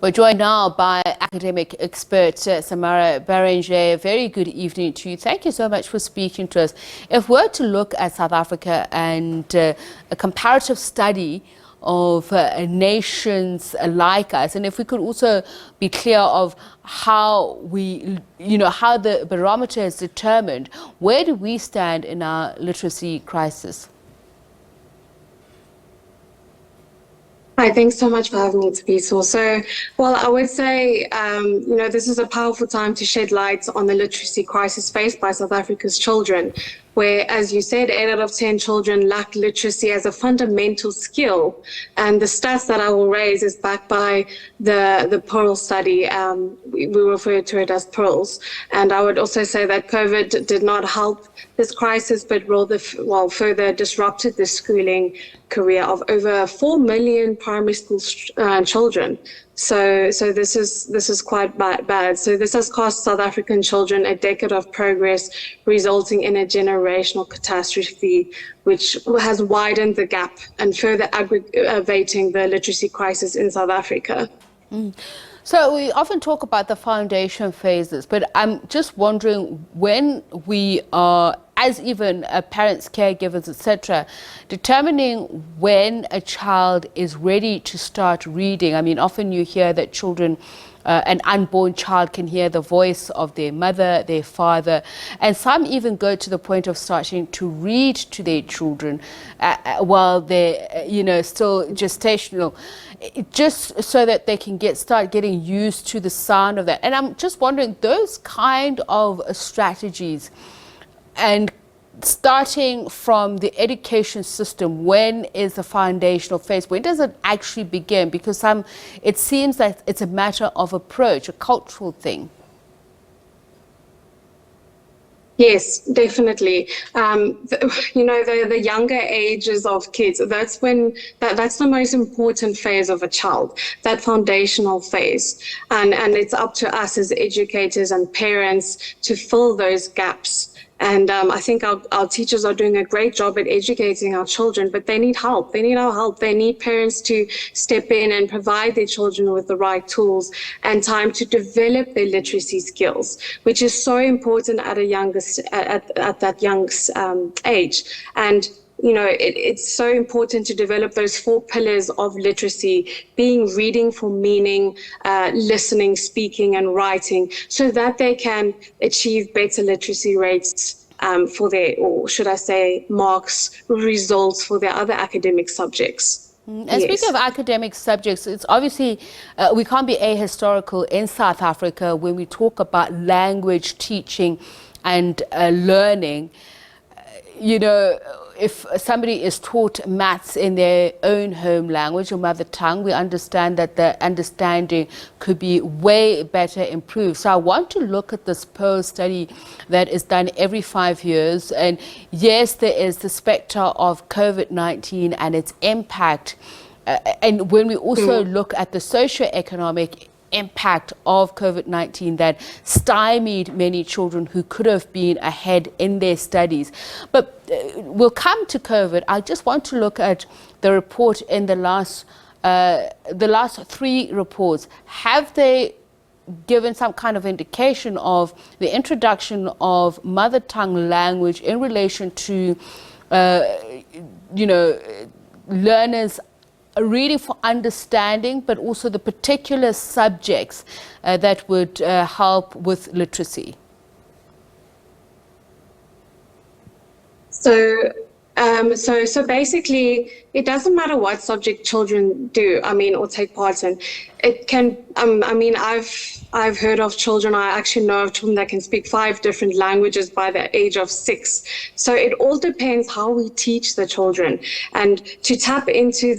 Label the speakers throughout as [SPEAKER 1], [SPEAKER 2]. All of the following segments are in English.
[SPEAKER 1] We're joined now by academic expert Samara Berrange. Very good evening to you. Thank you so much for speaking to us. If we're to look at South Africa and a comparative study of nations like us, and if we could also be clear of how how the barometer is determined, where do we stand in our literacy crisis?
[SPEAKER 2] Hi, thanks so much for having me, Thabiso. So, well, I would say, this is a powerful time to shed light on the literacy crisis faced by South Africa's children, where, as you said, 8 out of 10 children lack literacy as a fundamental skill. And the stats that I will raise is backed by the Pearl study. We refer to it as Pearls. And I would also say that COVID did not help this crisis, but rather, further disrupted the schooling career of over 4 million primary school children. So this is quite bad. So this has cost South African children a decade of progress, resulting in a generational catastrophe, which has widened the gap and further aggravating the literacy crisis in South Africa.
[SPEAKER 1] So we often talk about the foundation phases, but I'm just wondering, when we are, as even parents, caregivers, etc., determining when a child is ready to start reading. I mean, often you hear that children, an unborn child can hear the voice of their mother, their father, and some even go to the point of starting to read to their children while they're, still gestational, just so that they can start getting used to the sound of that. And I'm just wondering, those kind of strategies, and starting from the education system, when is the foundational phase? When does it actually begin? Because it seems that it's a matter of approach, a cultural thing.
[SPEAKER 2] Yes, definitely. The younger ages of kids, that's the most important phase of a child, that foundational phase. And it's up to us as educators and parents to fill those gaps. And I think our teachers are doing a great job at educating our children, but they need help. They need our help. They need parents to step in and provide their children with the right tools and time to develop their literacy skills, which is so important at that young age. And it's so important to develop those 4 pillars of literacy, being reading for meaning, listening, speaking, and writing, so that they can achieve better literacy rates for their, or should I say, marks, results for their other academic subjects.
[SPEAKER 1] And speaking of academic subjects, it's obviously, we can't be ahistorical in South Africa when we talk about language teaching and learning. If somebody is taught maths in their own home language or mother tongue, we understand that the understanding could be way better improved. So I want to look at this Pearl study that is done every 5 years. And yes, there is the spectre of COVID-19 and its impact. And when we also look at the socio-economic impact of COVID-19 that stymied many children who could have been ahead in their studies. But we'll come to COVID. I just want to look at the report in the last 3 reports. Have they given some kind of indication of the introduction of mother tongue language in relation to, learners reading for understanding, but also the particular subjects that would help with literacy?
[SPEAKER 2] So basically, it doesn't matter what subject children do, or take part in. It can, I've heard of children, I actually know of children that can speak 5 different languages by the age of 6. So it all depends how we teach the children, and to tap into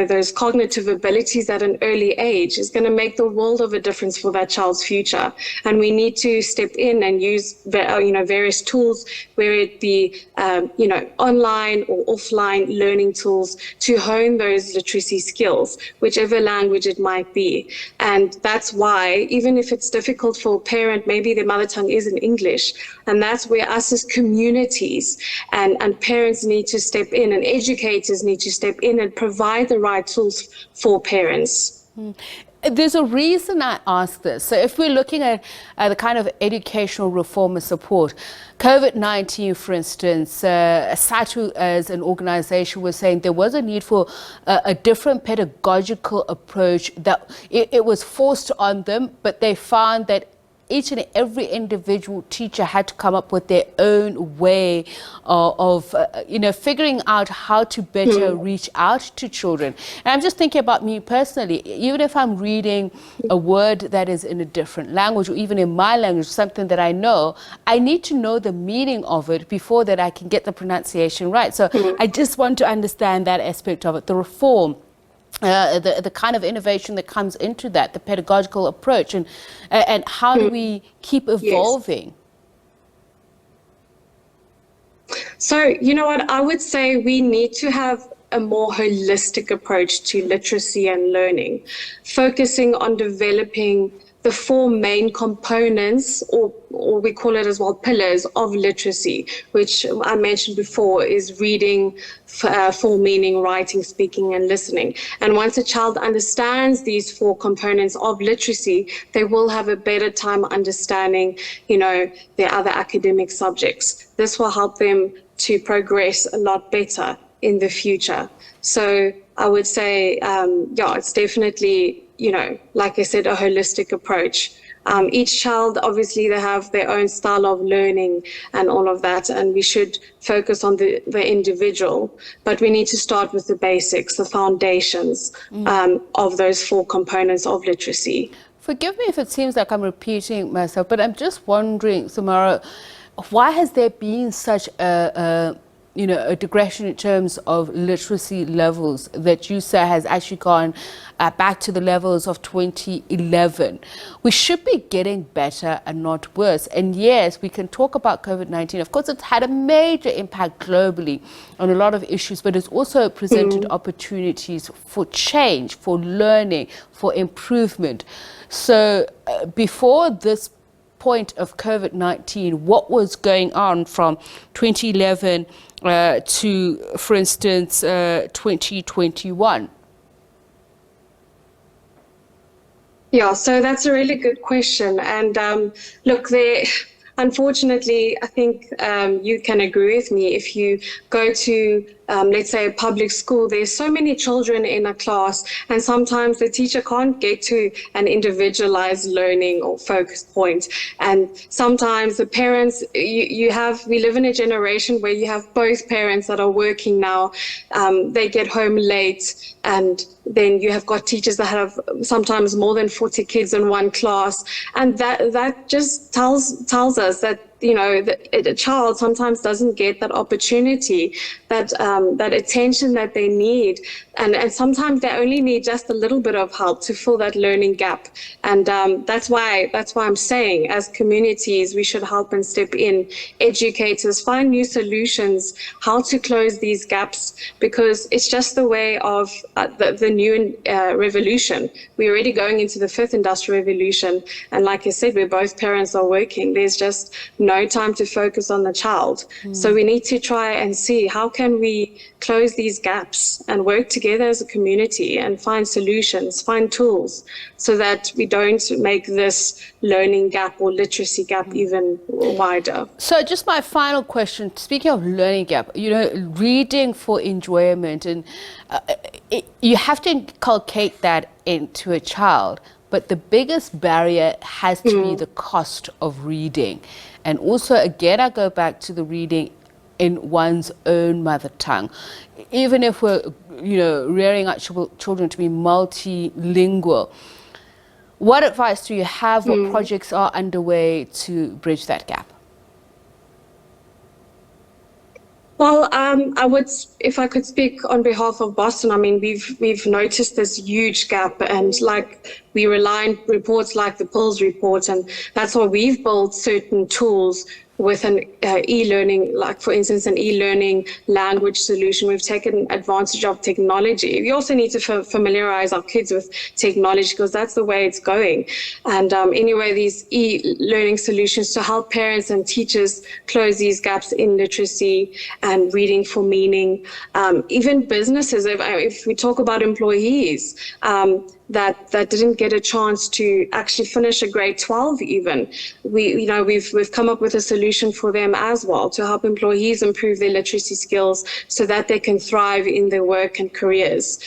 [SPEAKER 2] those cognitive abilities at an early age is going to make the world of a difference for that child's future. And we need to step in and use, various tools, whether it be, online or offline learning tools, to hone those literacy skills, whichever language it might be. And that's why, even if it's difficult for a parent, maybe their mother tongue isn't English, and that's where us as communities and parents need to step in, and educators need to to step in and provide the right tools for parents.
[SPEAKER 1] There's a reason I ask this. So if we're looking at the kind of educational reform and support, COVID-19, for instance, SATU as an organization was saying there was a need for a different pedagogical approach, that it was forced on them, but they found that each and every individual teacher had to come up with their own way of figuring out how to better reach out to children. And I'm just thinking about me personally. Even if I'm reading a word that is in a different language, or even in my language, something that I know, I need to know the meaning of it before that I can get the pronunciation right. So I just want to understand that aspect of it, the reform. The kind of innovation that comes into that, the pedagogical approach, and how do we keep evolving?
[SPEAKER 2] Yes. So, you know what, I would say we need to have a more holistic approach to literacy and learning, focusing on developing the four main components, or we call it as well pillars of literacy, which I mentioned before is reading, full meaning, writing, speaking, and listening. And once a child understands these four components of literacy, they will have a better time understanding, their other academic subjects. This will help them to progress a lot better in the future. So I would say, it's definitely, like I said, a holistic approach. Each child, obviously, they have their own style of learning and all of that, and we should focus on the individual, but we need to start with the basics, the foundations of those four components of literacy.
[SPEAKER 1] Forgive me if it seems like I'm repeating myself, but I'm just wondering, Samara, why has there been such a digression in terms of literacy levels that you say has actually gone back to the levels of 2011. We should be getting better and not worse. And yes, we can talk about COVID-19. Of course, it's had a major impact globally on a lot of issues, but it's also presented opportunities for change, for learning, for improvement. So before this point of COVID-19, what was going on from 2011 to, for instance, 2021?
[SPEAKER 2] Yeah, so that's a really good question. And look, unfortunately, I think you can agree with me. If you go to, let's say, a public school, there's so many children in a class, and sometimes the teacher can't get to an individualized learning or focus point. And sometimes the parents, we live in a generation where you have both parents that are working now. They get home late, and then you have got teachers that have sometimes more than 40 kids in one class. And that just tells us that, a child sometimes doesn't get that opportunity, that attention that they need. And sometimes they only need just a little bit of help to fill that learning gap. And that's why I'm saying, as communities, we should help and step in. Educators, find new solutions, how to close these gaps, because it's just the way of the new revolution. We're already going into the fifth industrial revolution. And like I said, where both parents are working, there's just no time to focus on the child. So we need to try and see how can we close these gaps and work together as a community and find solutions, find tools, so that we don't make this learning gap or literacy gap even wider.
[SPEAKER 1] So just my final question, speaking of learning gap, reading for enjoyment, and you have to inculcate that into a child, but the biggest barrier has to be the cost of reading. And also, again, I go back to the reading in one's own mother tongue. Even if we're, rearing our children to be multilingual, what advice do you have? What projects are underway to bridge that gap?
[SPEAKER 2] Well, I would, if I could speak on behalf of Boston, I mean, we've noticed this huge gap, and we rely on reports like the PILS report, and that's why we've built certain tools with an e-learning, like for instance, an e-learning language solution. We've taken advantage of technology. We also need to familiarize our kids with technology because that's the way it's going. And anyway, these e-learning solutions to help parents and teachers close these gaps in literacy and reading for meaning. Even businesses, if we talk about employees, that didn't get a chance to actually finish a grade 12 even. We've come up with a solution for them as well to help employees improve their literacy skills so that they can thrive in their work and careers.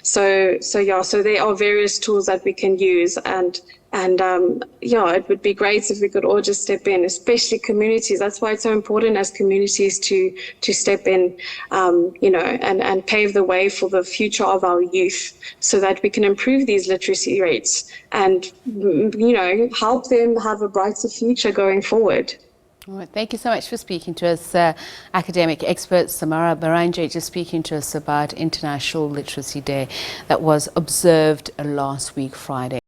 [SPEAKER 2] So there are various tools that we can use, and it would be great if we could all just step in, especially communities. That's why it's so important as communities to step in, and pave the way for the future of our youth so that we can improve these literacy rates and, help them have a brighter future going forward.
[SPEAKER 1] All right, thank you so much for speaking to us, academic expert Samara Berrange, just speaking to us about International Literacy Day that was observed last week, Friday.